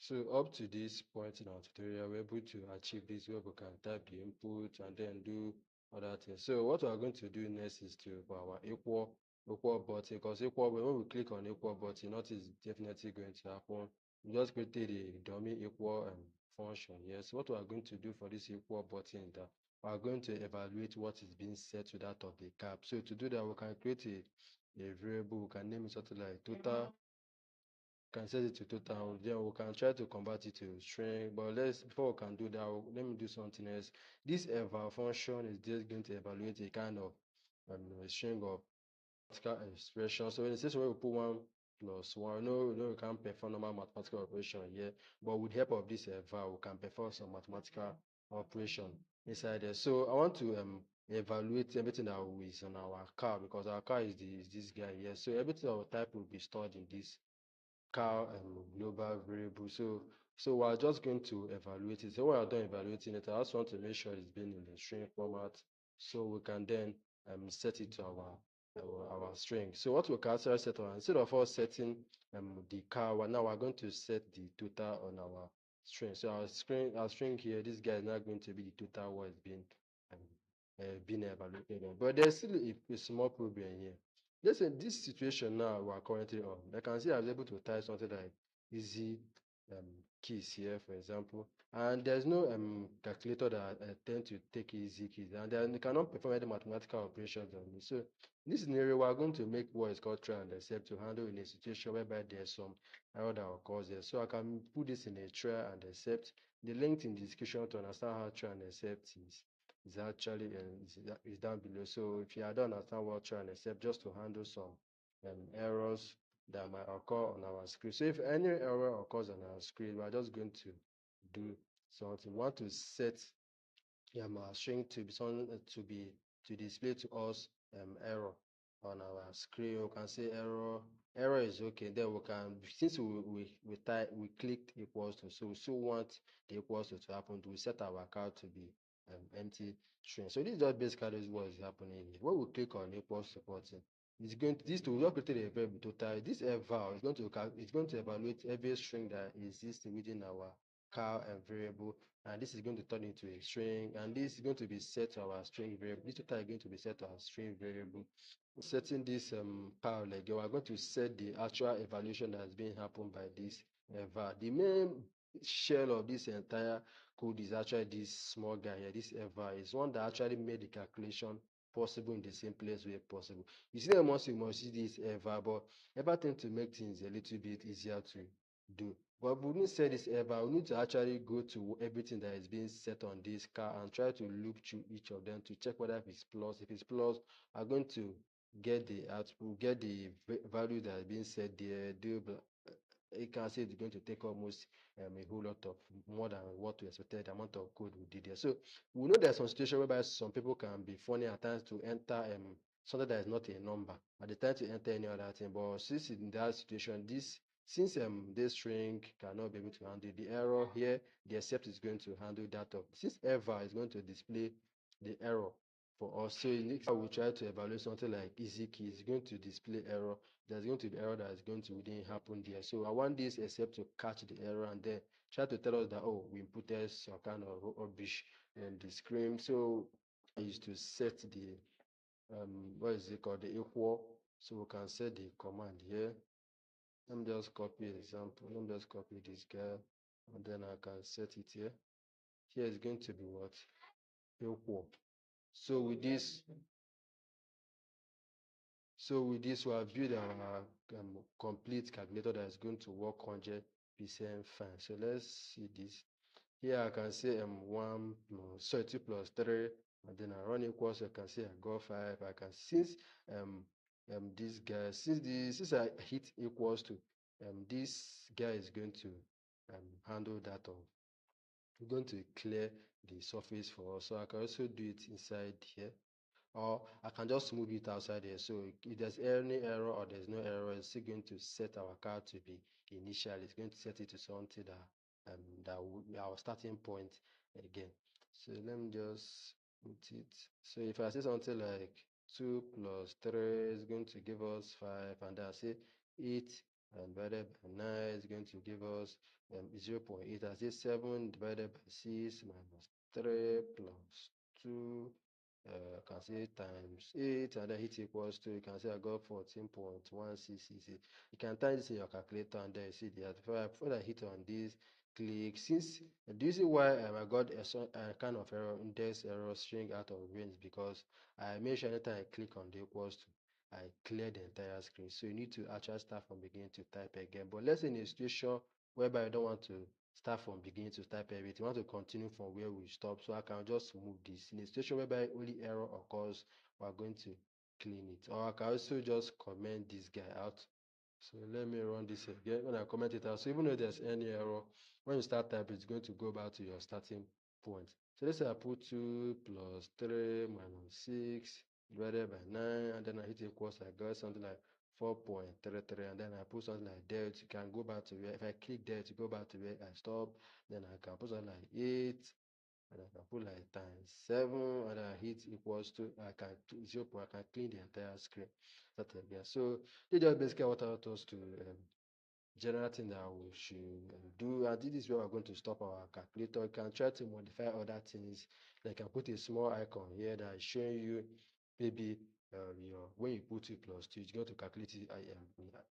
So up to this point in our tutorial, we're able to achieve this where we can type the input and then do other things. So what we are going to do next is to for our equal button, because equal, when we click on equal button, nothing is definitely going to happen. We just created a dummy equal function here. So what we are going to do for this equal button is that we are going to evaluate what is being set to that of the cap. So to do that, we can create a variable. We can name it something like total. Can set it to total, then we can try to convert it to string. But let's, before we can do that, let me do something else. This eval function is just going to evaluate a kind of a string of mathematical expression. So in the situation where we put 1 + 1, we can't perform normal mathematical operation here, but with the help of this eval, we can perform some mathematical operation inside there. So I want to evaluate everything that is on our car, because our car is this guy here. So everything of type will be stored in this car global variable. So we're just going to evaluate it. So when we're done evaluating it, I just want to make sure it's been in the string format, so we can then set it to our string. So what we can actually set on, instead of us setting the car, now we're going to set the total on our string. So our string here, this guy is not going to be the total what is being evaluated on. But there's still a small problem here. Listen, this situation now we are currently on, I can see I was able to type something like easy keys here, for example, and there's no calculator that tend to take easy keys, and then you cannot perform any mathematical operations on it. So in this scenario, we are going to make what is called try and except to handle in a situation whereby there's some error that occurs there. So I can put this in a try and except. The link in the description to understand how try and except is actually is down below. So if you don't understand what try and except, just to handle some errors that might occur on our screen. So if any error occurs on our screen, we are just going to do something. We want to set our string to be to display to us error on our screen. We can say error is okay. Then we can, since we clicked equals to, so we still want the equals to happen, we set our card to be empty string. So this is just basically what is happening here. When we click on equals to button, it's going to, this to just create a variable total. This eval is going to evaluate every string that exists within our car and variable, and this is going to turn into a string, and this is going to be set to our string variable. This total is going to be set to our string variable. Setting this power leg, we are going to set the actual evaluation that has been happened by this eval. The main shell of this entire code is actually this small guy here. This eval is one that actually made the calculation possible in the simplest way possible. You see that once you must see this eval, but ever tend to make things a little bit easier to do. But we need to set this eval, we need to actually go to everything that is being set on this car and try to loop through each of them to check whether it's plus. If it's plus, I'm going to get the output, get the value that is being set there. You can see it's going to take almost a whole lot of more than what we expected, the amount of code we did there. So we know there's some situation whereby some people can be funny at times to enter something that is not a number at the time to enter any other thing. But since in that situation, since this string cannot be able to handle the error here, the except is going to handle that of, since ever is going to display the error for us. So in next we try to evaluate something like easy key, it's going to display error. There's going to be error that is going to wouldn't happen there. So I want this except to catch the error and then try to tell us that, oh, we inputted some kind of rubbish in the screen. So I used to set the what is it called, the equal. So we can set the command here. Let me just copy example. Let me just copy this guy, and then I can set it here. Here is going to be what? Equal. So with this, we have built our complete calculator that is going to work 100% fine. So let's see this. Here I can say 2 plus 3, and then I run equals. I can say I got 5. I can, since this guy, since I hit equals to, this guy is going to handle that of, we're going to clear the surface for us. So I can also do it inside here, or I can just move it outside here. So if there's any error or there's no error, it's still going to set our card to be initial. It's going to set it to something that our starting point again. So let me just put it. So if I say something like 2 plus 3 is going to give us 5, and I say 8 and divided by 9 is going to give us 0.8. I say 7 divided by 6 minus 3 plus 2. I can say times 8, and then hit equals to, you can say I got 14.1666. You can type this in your calculator, and then you see the before I hit on this, click. Since, do you see why I got a kind of error, index error string out of range? Because I make sure anytime I click on the equals to, I clear the entire screen. So you need to actually start from beginning to type again. But let's say in a situation whereby I don't want to start from beginning to type everything, I want to continue from where we stop. So I can just move this. In a situation whereby only error occurs, we're going to clean it. Or I can also just comment this guy out. So let me run this again. When I comment it out, so even though there's any error, when you start typing, it's going to go back to your starting point. So let's say I put 2 plus 3 minus 6 divided by 9, and then I hit equals, I got something like 4.33, and then I put something like that. You can go back to where, if I click there to go back to where I stopped, then I can put something like 8, and I can put like times 7, and I hit equals to, I can 0, I can clean the entire screen. That again. So this is just basically what I want us to general thing that we should do, and this is where we're going to stop our calculator. You can try to modify other things. Like I can put a small icon here that is showing you maybe your, when you put 2 plus 2, it's going to calculate it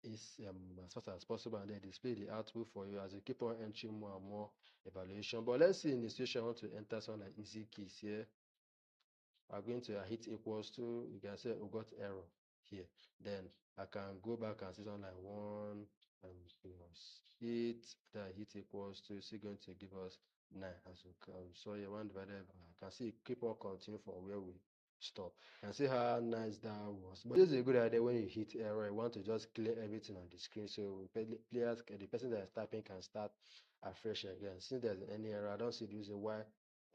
as fast as possible, and then display the output for you as you keep on entering more and more evaluation. But let's see in the situation I want to enter something like easy keys here. I'm going to hit equals to, you can say we got error here. Then I can go back and say something like 1 plus 8, then I hit equals to, it's going to give us 9 as we can. So yeah, 1 divided by, I can see keep on continuing from where we stop. And see how nice that was. But this is a good idea when you hit error, you want to just clear everything on the screen, so players, the person that is typing can start afresh again. Since there's any error, I don't see the reason why,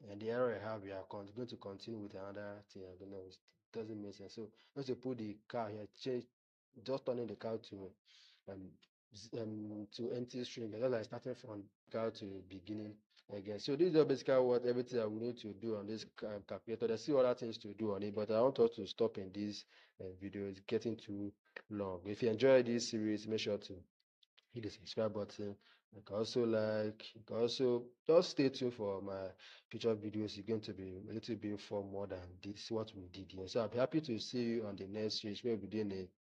and the error I have, we are going to continue with another thing. I don't know, it doesn't make sense. So once you put the car here, change, just turning the car to empty string, just like starting from car to beginning again. So this is basically what everything that we need to do on this calculator. There's still other things to do on it, but I want us to stop in this video. It's getting too long. If you enjoy this series, make sure to hit the subscribe button. You can also like, you can also just stay tuned for my future videos. It's going to be a little bit for more than this, what we did here. So I'll be happy to see you on the next series where we're doing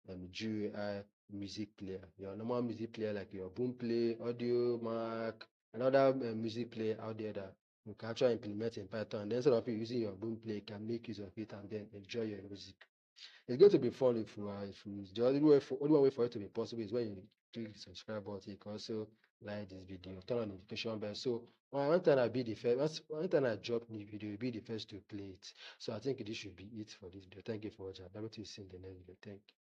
a GUI music player, your normal music player like your Boom Play, Audio, Mac, another music player out there that you can actually implement in Python. And then instead of you using your Boom Play, you can make use of it and then enjoy your music. It's going to be fun if you the only way for it to be possible is when you click the subscribe button. You can also like this video, turn on the notification bell. So one time I be the first, one time I drop the video, you'll be the first to play it. So I think this should be it for this video. Thank you for watching. I'll be able to see you in the next video. Thank you.